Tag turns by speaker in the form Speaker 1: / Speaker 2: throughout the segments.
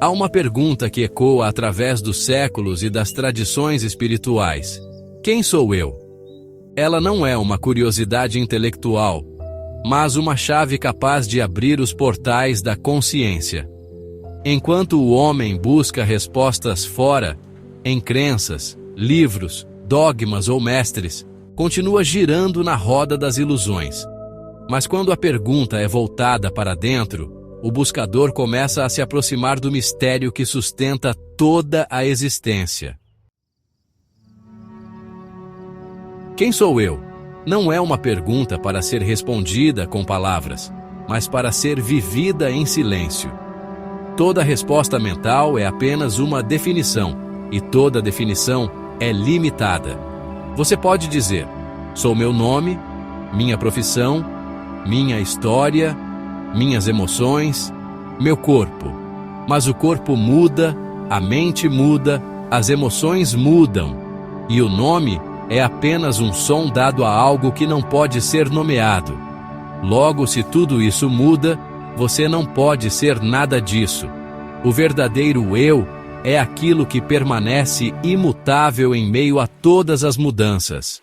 Speaker 1: Há uma pergunta que ecoa através dos séculos e das tradições espirituais: quem sou eu? Ela não é uma curiosidade intelectual, mas uma chave capaz de abrir os portais da consciência. Enquanto o homem busca respostas fora, em crenças, livros, dogmas ou mestres, continua girando na roda das ilusões. Mas quando a pergunta é voltada para dentro, o buscador começa a se aproximar do mistério que sustenta toda a existência. Quem sou eu? Não é uma pergunta para ser respondida com palavras, mas para ser vivida em silêncio. Toda resposta mental é apenas uma definição, e toda definição é limitada. Você pode dizer: sou meu nome, minha profissão, minha história, minhas emoções, meu corpo. Mas o corpo muda, a mente muda, as emoções mudam, e o nome é apenas um som dado a algo que não pode ser nomeado. Logo, se tudo isso muda, você não pode ser nada disso. O verdadeiro eu é aquilo que permanece imutável em meio a todas as mudanças.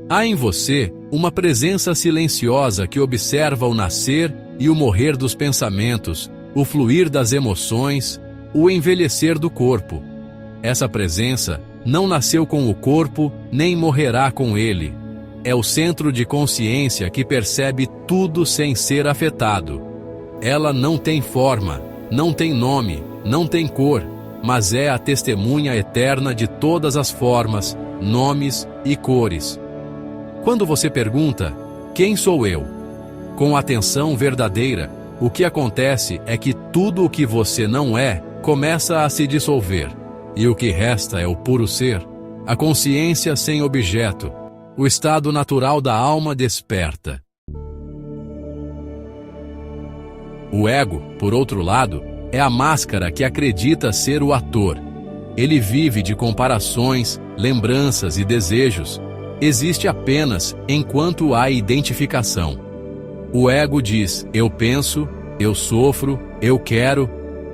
Speaker 1: Há em você uma presença silenciosa que observa o nascer e o morrer dos pensamentos, o fluir das emoções, o envelhecer do corpo. Essa presença não nasceu com o corpo, nem morrerá com ele. É o centro de consciência que percebe tudo sem ser afetado. Ela não tem forma, não tem nome, não tem cor, mas é a testemunha eterna de todas as formas, nomes e cores. Quando você pergunta: quem sou eu? Com atenção verdadeira, o que acontece é que tudo o que você não é começa a se dissolver, e o que resta é o puro ser, a consciência sem objeto, o estado natural da alma desperta. O ego, por outro lado, é a máscara que acredita ser o ator. Ele vive de comparações, lembranças e desejos. Existe apenas enquanto há identificação. O ego diz: eu penso, eu sofro, eu quero,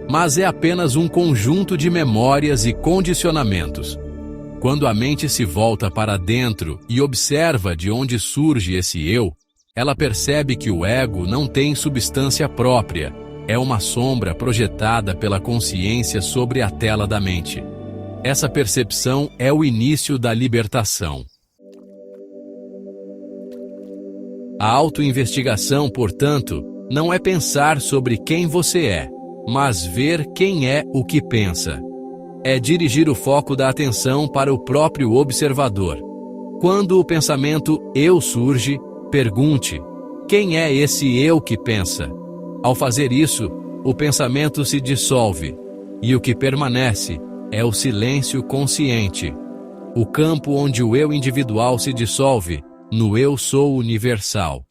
Speaker 1: mas é apenas um conjunto de memórias e condicionamentos. Quando a mente se volta para dentro e observa de onde surge esse eu, ela percebe que o ego não tem substância própria, é uma sombra projetada pela consciência sobre a tela da mente. Essa percepção é o início da libertação. A autoinvestigação, portanto, não é pensar sobre quem você é, mas ver quem é o que pensa. É dirigir o foco da atenção para o próprio observador. Quando o pensamento eu surge, pergunte: quem é esse eu que pensa? Ao fazer isso, o pensamento se dissolve, e o que permanece é o silêncio consciente. O campo onde o eu individual se dissolve, no eu sou universal.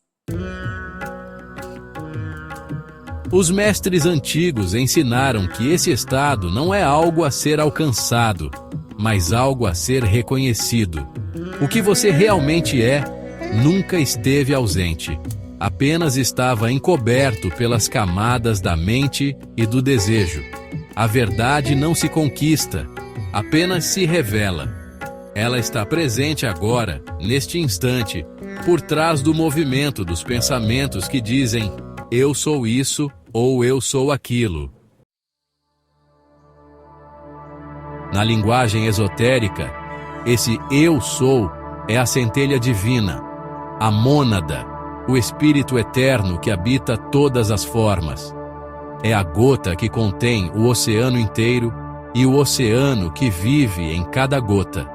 Speaker 1: Os mestres antigos ensinaram que esse estado não é algo a ser alcançado, mas algo a ser reconhecido. O que você realmente é nunca esteve ausente, apenas estava encoberto pelas camadas da mente e do desejo. A verdade não se conquista, apenas se revela. Ela está presente agora, neste instante, por trás do movimento dos pensamentos que dizem: eu sou isso ou eu sou aquilo. Na linguagem esotérica, esse eu sou é a centelha divina, a mônada, o espírito eterno que habita todas as formas. É a gota que contém o oceano inteiro e o oceano que vive em cada gota.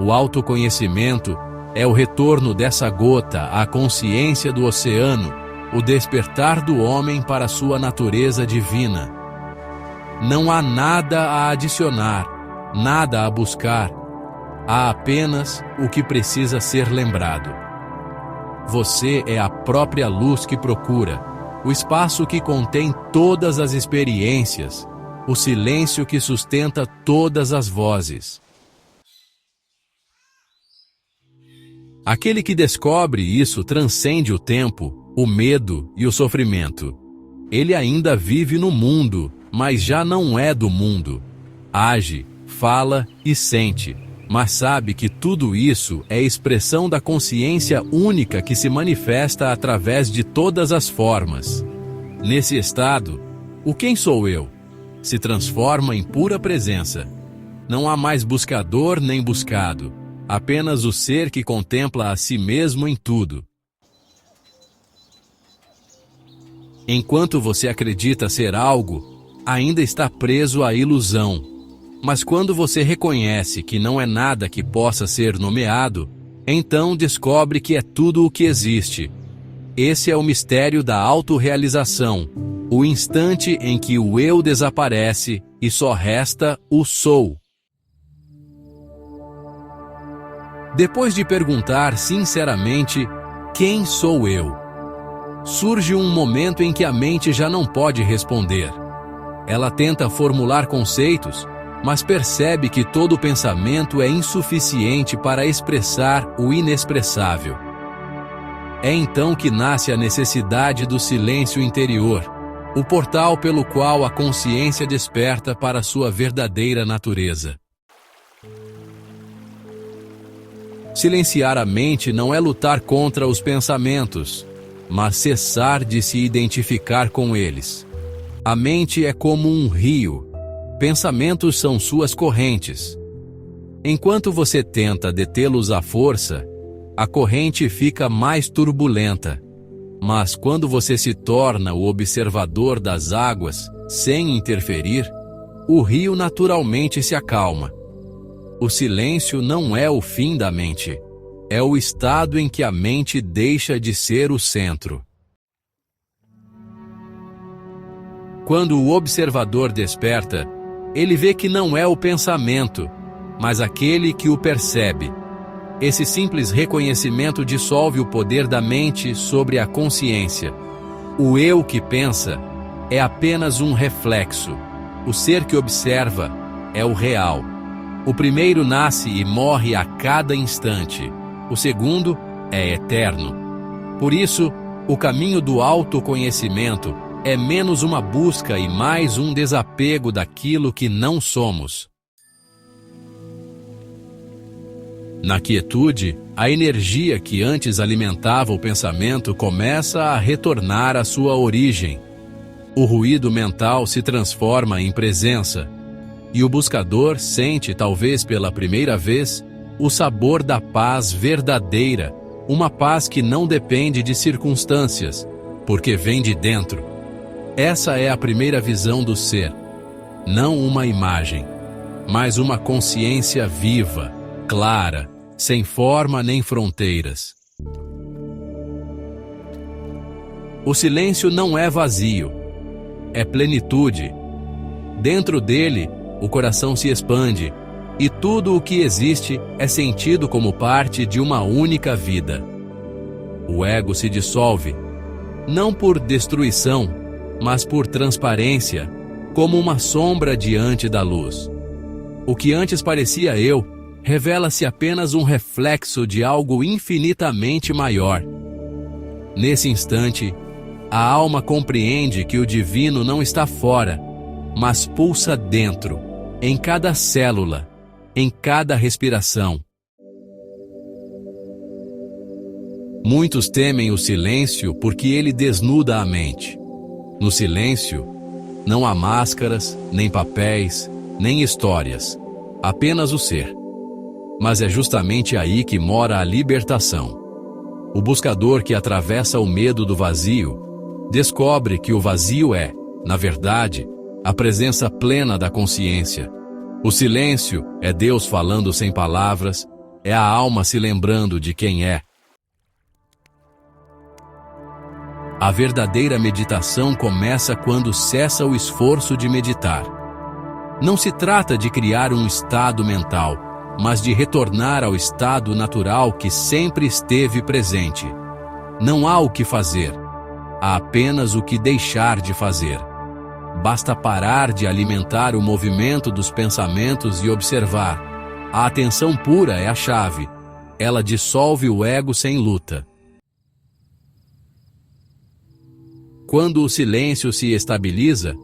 Speaker 1: O autoconhecimento é o retorno dessa gota à consciência do oceano, o despertar do homem para sua natureza divina. Não há nada a adicionar, nada a buscar. Há apenas o que precisa ser lembrado. Você é a própria luz que procura, o espaço que contém todas as experiências, o silêncio que sustenta todas as vozes. Aquele que descobre isso transcende o tempo, o medo e o sofrimento. Ele ainda vive no mundo, mas já não é do mundo. Age, fala e sente, mas sabe que tudo isso é expressão da consciência única que se manifesta através de todas as formas. Nesse estado, o quem sou eu se transforma em pura presença. Não há mais buscador nem buscado, apenas o ser que contempla a si mesmo em tudo. Enquanto você acredita ser algo, ainda está preso à ilusão. Mas quando você reconhece que não é nada que possa ser nomeado, então descobre que é tudo o que existe. Esse é o mistério da autorrealização, o instante em que o eu desaparece e só resta o sou. Depois de perguntar sinceramente, quem sou eu? Surge um momento em que a mente já não pode responder. Ela tenta formular conceitos, mas percebe que todo pensamento é insuficiente para expressar o inexpressável. É então que nasce a necessidade do silêncio interior, o portal pelo qual a consciência desperta para sua verdadeira natureza. Silenciar a mente não é lutar contra os pensamentos, mas cessar de se identificar com eles. A mente é como um rio. Pensamentos são suas correntes. Enquanto você tenta detê-los à força, a corrente fica mais turbulenta. Mas quando você se torna o observador das águas, sem interferir, o rio naturalmente se acalma. O silêncio não é o fim da mente. É o estado em que a mente deixa de ser o centro. Quando o observador desperta, ele vê que não é o pensamento, mas aquele que o percebe. Esse simples reconhecimento dissolve o poder da mente sobre a consciência. O eu que pensa é apenas um reflexo. O ser que observa é o real. O primeiro nasce e morre a cada instante. O segundo é eterno. Por isso, o caminho do autoconhecimento é menos uma busca e mais um desapego daquilo que não somos. Na quietude, a energia que antes alimentava o pensamento começa a retornar à sua origem. O ruído mental se transforma em presença, e o buscador sente, talvez pela primeira vez, o sabor da paz verdadeira, uma paz que não depende de circunstâncias, porque vem de dentro. Essa é a primeira visão do ser, não uma imagem, mas uma consciência viva, clara, sem forma nem fronteiras. O silêncio não é vazio, é plenitude. Dentro dele, o coração se expande, e tudo o que existe é sentido como parte de uma única vida. O ego se dissolve, não por destruição, mas por transparência, como uma sombra diante da luz. O que antes parecia eu, revela-se apenas um reflexo de algo infinitamente maior. Nesse instante, a alma compreende que o divino não está fora, mas pulsa dentro, em cada célula, em cada respiração. Muitos temem o silêncio porque ele desnuda a mente. No silêncio, não há máscaras, nem papéis, nem histórias, apenas o ser. Mas é justamente aí que mora a libertação. O buscador que atravessa o medo do vazio, descobre que o vazio é, na verdade, a presença plena da consciência. O silêncio é Deus falando sem palavras, é a alma se lembrando de quem é. A verdadeira meditação começa quando cessa o esforço de meditar. Não se trata de criar um estado mental, mas de retornar ao estado natural que sempre esteve presente. Não há o que fazer, há apenas o que deixar de fazer. Basta parar de alimentar o movimento dos pensamentos e observar. A atenção pura é a chave. Ela dissolve o ego sem luta. Quando o silêncio se estabiliza,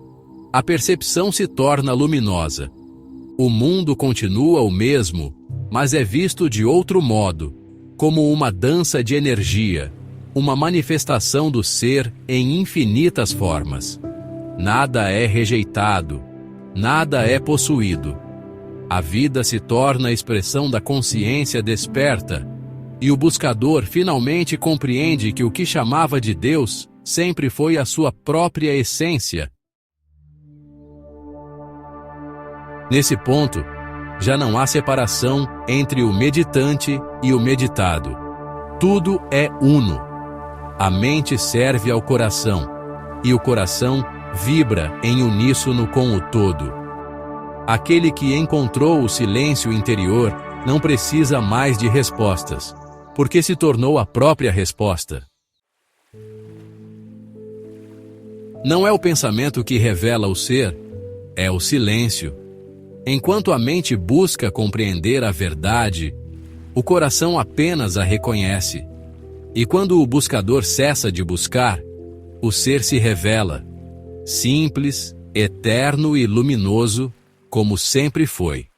Speaker 1: a percepção se torna luminosa. O mundo continua o mesmo, mas é visto de outro modo, como uma dança de energia, uma manifestação do ser em infinitas formas. Nada é rejeitado, nada é possuído. A vida se torna a expressão da consciência desperta, e o buscador finalmente compreende que o que chamava de Deus sempre foi a sua própria essência. Nesse ponto, já não há separação entre o meditante e o meditado. Tudo é uno. A mente serve ao coração, e o coração vibra em uníssono com o todo. Aquele que encontrou o silêncio interior não precisa mais de respostas, porque se tornou a própria resposta. Não é o pensamento que revela o ser, é o silêncio. Enquanto a mente busca compreender a verdade, o coração apenas a reconhece. E quando o buscador cessa de buscar, o ser se revela, simples, eterno e luminoso, como sempre foi.